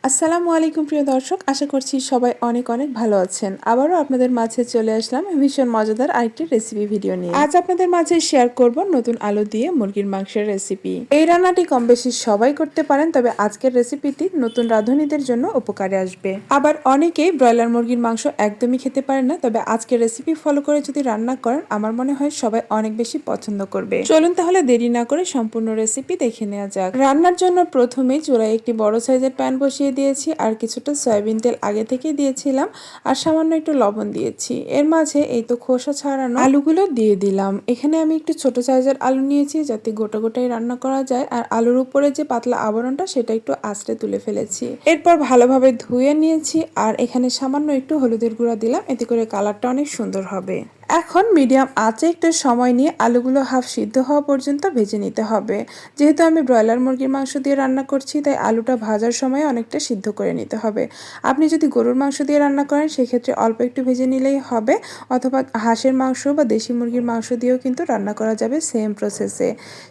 আসসালামু আলাইকুম প্রিয় দর্শক, আশা করছি সবাই অনেক অনেক ভালো আছেন। আবারও আপনাদের মাঝে চলে আসলাম ভীষণ মজাদার আরেকটি রেসিপি ভিডিও নিয়ে। আজ আপনাদের মাঝে শেয়ার করব নতুন আলু দিয়ে মুরগির মাংসের রেসিপি। এই রান্নাটি কম বেশি সবাই করতে পারেন, তবে আজকের রেসিপিটি নতুন রাঁধুনিদের জন্য উপকারে আসবে। আবার অনেকেই ব্রয়লার মুরগির মাংস একদমই খেতে পারেন না, তবে আজকের রেসিপি ফলো করে যদি রান্না করেন আমার মনে হয় সবাই অনেক বেশি পছন্দ করবে। চলুন তাহলে দেরি না করে সম্পূর্ণ রেসিপি দেখে নেওয়া যাক। রান্নার জন্য প্রথমেই চুলায় একটি বড় সাইজের প্যান বসিয়ে দিয়েছি আর কিছুটা সয়াবিন তেল আগে থেকে দিয়েছিলাম আর সামান্য একটু লবণ দিয়েছি। এর মাঝে এই তো খোসা ছাড়ানো আলুগুলো দিয়ে দিলাম। এখানে আমি একটু ছোট সাইজের আলু নিয়েছি যাতে গোটা গোটাই রান্না করা যায়, আর আলুর উপরে যে পাতলা আবরণটা সেটা একটু আঁচড়ে তুলে ফেলেছি। এরপর ভালোভাবে ধুয়ে নিয়েছি আর এখানে সামান্য একটু হলুদের গুঁড়া দিলাম, এতে করে কালারটা অনেক সুন্দর হবে। এখন মিডিয়াম আঁচে একটু সময় নিয়ে আলুগুলো হাফ সিদ্ধ হওয়া পর্যন্ত ভেজে নিতে হবে। যেহেতু আমি ব্রয়লার মুরগির মাংস দিয়ে রান্না করছি তাই আলুটা ভাজার সময় অনেকটা সিদ্ধ করে নিতে হবে। আপনি যদি গরুর মাংস দিয়ে রান্না করেন সেক্ষেত্রে অল্প একটু ভেজে নিলেই হবে, অথবা হাঁসের মাংস বা দেশি মুরগির মাংস দিয়েও কিন্তু রান্না করা যাবে সেম প্রসেসে।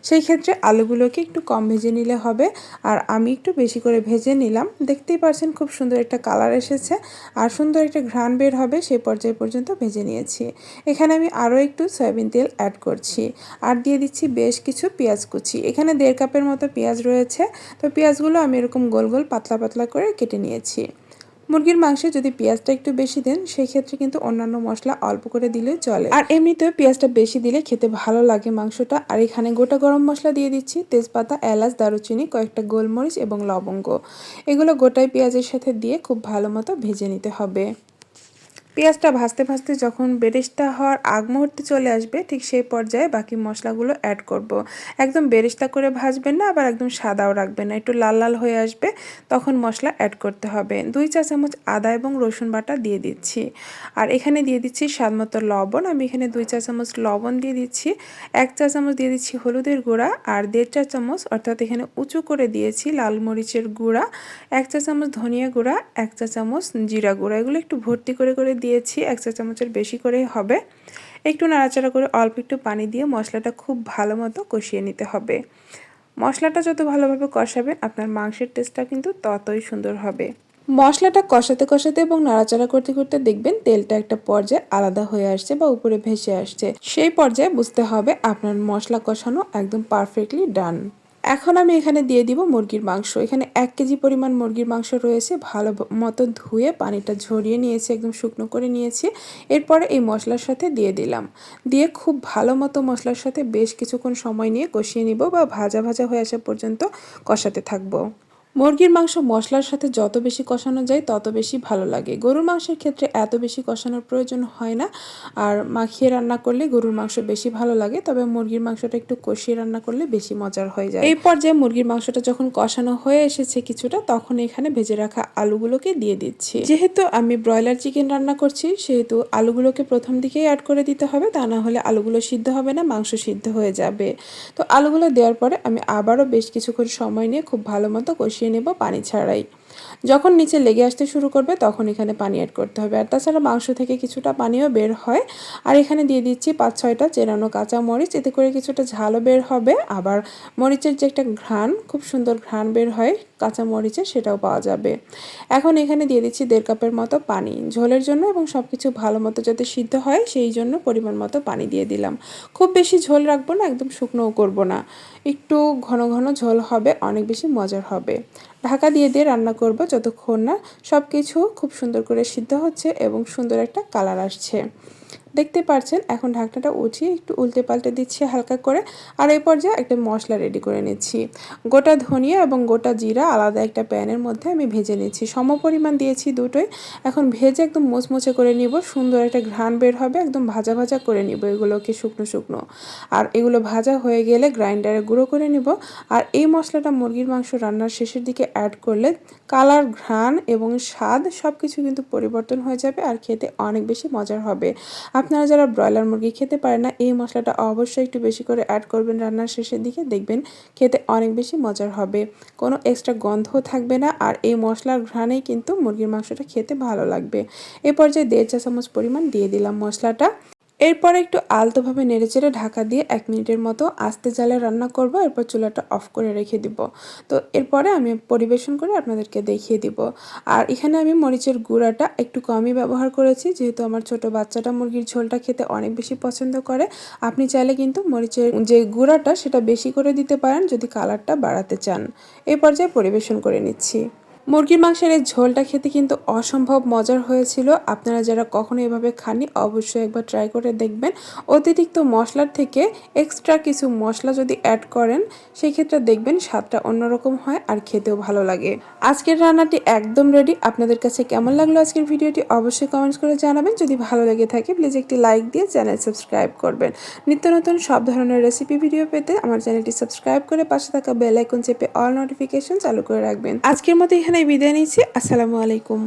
সেই ক্ষেত্রে আলুগুলোকে একটু কম ভেজে নিলে হবে, আর আমি একটু বেশি করে ভেজে নিলাম। দেখতেই পাচ্ছেন খুব সুন্দর একটা কালার এসেছে আর সুন্দর একটা ঘ্রাণ বের হবে, সেই পর্যায় পর্যন্ত ভেজে নিয়েছি। এখানে আমি আরও একটু সয়াবিন তেল অ্যাড করছি আর দিয়ে দিচ্ছি বেশ কিছু পেঁয়াজ কুচি। এখানে 1.5 কাপের মতো পেঁয়াজ রয়েছে, তো পেঁয়াজগুলো আমি এরকম গোল গোল পাতলা পাতলা করে কেটে নিয়েছি। মুরগির মাংসে যদি পেঁয়াজটা একটু বেশি দেন সেই ক্ষেত্রে কিন্তু অন্যান্য মশলা অল্প করে দিলে চলে, আর এমনিতেও পেঁয়াজটা বেশি দিলে খেতে ভালো লাগে মাংসটা। আর এখানে গোটা গরম মশলা দিয়ে দিচ্ছি, তেজপাতা, এলাচ, দারুচিনি, কয়েকটা গোলমরিচ এবং লবঙ্গ। এগুলো গোটায় পেঁয়াজের সাথে দিয়ে খুব ভালো মতো ভেজে নিতে হবে। পেঁয়াজটা ভাজতে ভাজতে যখন বেরেস্তা হওয়ার আগ মুহূর্তে চলে আসবে ঠিক সেই পর্যায়ে বাকি মশলাগুলো অ্যাড করব। একদম বেরেস্তা করে ভাজবেন না, আবার একদম সাদাও রাখবেন না, একটু লাল লাল হয়ে আসবে তখন মশলা অ্যাড করতে হবে। 2 চা চামচ আদা এবং রসুন বাটা দিয়ে দিচ্ছি, আর এখানে দিয়ে দিচ্ছি স্বাদমতো লবণ। আমি এখানে 2 চা চামচ লবণ দিয়ে দিচ্ছি, 1 চা চামচ দিয়ে দিচ্ছি হলুদের গুঁড়া, আর 1.5 চা চামচ অর্থাৎ এখানে উঁচু করে দিয়েছি লাল মরিচের গুঁড়া, 1 চা চামচ ধনিয়া গুঁড়া, 1 চা চামচ জিরা গুঁড়া। এগুলো একটু ভর্তি করে করে দিয়েছি, 1 চা চামচের বেশি করেই হবে। একটু নাড়াচাড়া করে অল্প একটু পানি দিয়ে মশলাটা খুব ভালো মতো কষিয়ে নিতে হবে। মশলাটা যত ভালোভাবে কষাবেন আপনার মাংসের টেস্টটা কিন্তু ততই সুন্দর হবে। মশলাটা কষাতে কষাতে এবং নাড়াচাড়া করতে করতে দেখবেন তেলটা একটা পর্যায়ে আলাদা হয়ে আসছে বা উপরে ভেসে আসছে। সেই পর্যায়ে বুঝতে হবে আপনার মশলা কষানো একদম পারফেক্টলি ডান। এখন আমি এখানে দিয়ে দিব মুরগির মাংস। এখানে 1 কেজি পরিমাণ মুরগির মাংস রয়েছে, ভালো মতো ধুয়ে পানিটা ঝরিয়ে নিয়েছি, একদম শুকনো করে নিয়েছি। এরপরে এই মশলার সাথে দিয়ে দিলাম, দিয়ে খুব ভালো মতো মশলার সাথে বেশ কিছুক্ষণ সময় নিয়ে কষিয়ে নিব বা ভাজা ভাজা হয়ে আসা পর্যন্ত কষাতে থাকবো। মুরগির মাংস মশলার সাথে যত বেশি কষানো যায় তত বেশি ভালো লাগে। গরুর মাংসের ক্ষেত্রে এত বেশি কষানোর প্রয়োজন হয় না, আর মাখিয়ে রান্না করলে গরুর মাংস বেশি ভালো লাগে, তবে মুরগির মাংসটা একটু কষিয়ে রান্না করলে বেশি মজার হয়ে যায়। এই পর্যায়ে মুরগির মাংসটা যখন কষানো হয়ে এসেছে কিছুটা, তখন এখানে ভেজে রাখা আলুগুলোকে দিয়ে দিচ্ছি। যেহেতু আমি ব্রয়লার চিকেন রান্না করছি সেহেতু আলুগুলোকে প্রথম দিকেই অ্যাড করে দিতে হবে, তা না হলে আলুগুলো সিদ্ধ হবে না, মাংস সিদ্ধ হয়ে যাবে। তো আলুগুলো দেওয়ার পরে আমি আবারও বেশ কিছুক্ষণ সময় নিয়ে খুব ভালো মতো কষিয়ে নেব পানি ছাড়াই। যখন নিচে লেগে আসতে শুরু করবে তখন এখানে পানি অ্যাড করতে হবে, আর তাছাড়া মাংস থেকে কিছুটা পানিও বের হয়। আর এখানে দিয়ে দিচ্ছি 5-6টা চেরানো কাঁচা মরিচ, এতে করে কিছুটা ঝালও বের হবে, আবার মরিচের যে একটা ঘ্রাণ, খুব সুন্দর ঘ্রাণ বের হয় কাঁচা মরিচে, সেটাও পাওয়া যাবে। এখন এখানে দিয়ে দিচ্ছি 1.5 কাপের মতো পানি ঝোলের জন্য, এবং সব কিছু ভালো মতো যাতে সিদ্ধ হয় সেই জন্য পরিমাণ মতো পানি দিয়ে দিলাম। খুব বেশি ঝোল রাখবো না, একদম শুকনোও করব না, একটু ঘন ঘন ঝোল হবে, অনেক বেশি মজার হবে। ঢাকা দিয়ে দিয়ে রান্না করব যতক্ষণ না সব কিছু খুব সুন্দর করে সিদ্ধ হচ্ছে এবং সুন্দর একটা কালার আসছে। দেখতে পাচ্ছেন এখন ঢাকনাটা উঠিয়ে একটু উল্টে পাল্টে দিচ্ছি হালকা করে, আর এই পর্যায়ে একটা মশলা রেডি করে নিচ্ছি। গোটা ধনিয়া এবং গোটা জিরা আলাদা একটা প্যানের মধ্যে আমি ভেজে নিচ্ছি, সমপরিমাণ দিয়েছি দুটোই। এখন ভেজে একদম মুচমুচে করে নিব, সুন্দর একটা ঘ্রাণ বের হবে, একদম ভাজা ভাজা করে নিব এগুলোকে শুকনো শুকনো। আর এগুলো ভাজা হয়ে গেলে গ্রাইন্ডারে গুঁড়ো করে নিব। আর এই মশলাটা মুরগির মাংস রান্নার শেষের দিকে অ্যাড করলে কালার, ঘ্রাণ এবং স্বাদ সব কিছু কিন্তু পরিবর্তন হয়ে যাবে, আর খেতে অনেক বেশি মজার হবে। আপনারা যারা ব্রয়লার মুরগি খেতে পারেন না এই মশলাটা অবশ্যই একটু বেশি করে অ্যাড করবেন রান্নার শেষের দিকে, দেখবেন খেতে অনেক বেশি মজার হবে, কোনো এক্সট্রা গন্ধও থাকবে না, আর এই মশলার ঘ্রাণেই কিন্তু মুরগির মাংসটা খেতে ভালো লাগবে। এই পর্যায়ে 1.5 চা চামচ পরিমাণ দিয়ে দিলাম মশলাটা। এরপর একটু আলতোভাবে নেড়েচেড়ে ঢাকা দিয়ে 1 মিনিটের মতো আস্তে জালে রান্না করব। এরপর চুলাটা অফ করে রেখে দিব। তো এরপরে আমি পরিবেশন করে আপনাদেরকে দেখিয়ে দিব। আর এখানে আমি মরিচের গুঁড়াটা একটু কমই ব্যবহার করেছি, যেহেতু আমার ছোট বাচ্চাটা মুরগির ঝোলটা খেতে অনেক বেশি পছন্দ করে। আপনি চাইলে কিন্তু মরিচের যে গুঁড়াটা সেটা বেশি করে দিতে পারেন যদি কালারটা বাড়াতে চান। এই পর্যায়ে পরিবেশন করে নিচ্ছি। মুরগির মাংসের এই ঝোলটা খেতে কিন্তু অসম্ভব মজার হয়েছিল। আপনারা যারা কখনো এভাবে খাননি অবশ্যই একবার ট্রাই করে দেখবেন। অতিরিক্ত মশলার থেকে এক্সট্রা কিছু মশলা যদি অ্যাড করেন সেক্ষেত্রে দেখবেন স্বাদটা অন্যরকম হয় আর খেতেও ভালো লাগে। আজকের রান্নাটি একদম রেডি। আপনাদের কাছে কেমন লাগলো আজকের ভিডিওটি অবশ্যই কমেন্টস করে জানাবেন। যদি ভালো লেগে থাকে প্লিজ একটি লাইক দিয়ে চ্যানেল সাবস্ক্রাইব করবেন। নিত্য নতুন সব ধরনের রেসিপি ভিডিও পেতে আমার চ্যানেলটি সাবস্ক্রাইব করে পাশে থাকা বেল আইকন চেপে অল নোটিফিকেশন চালু করে রাখবেন। আজকের মতো এখানে বিদায় নিচ্ছি। আসসালামু আলাইকুম।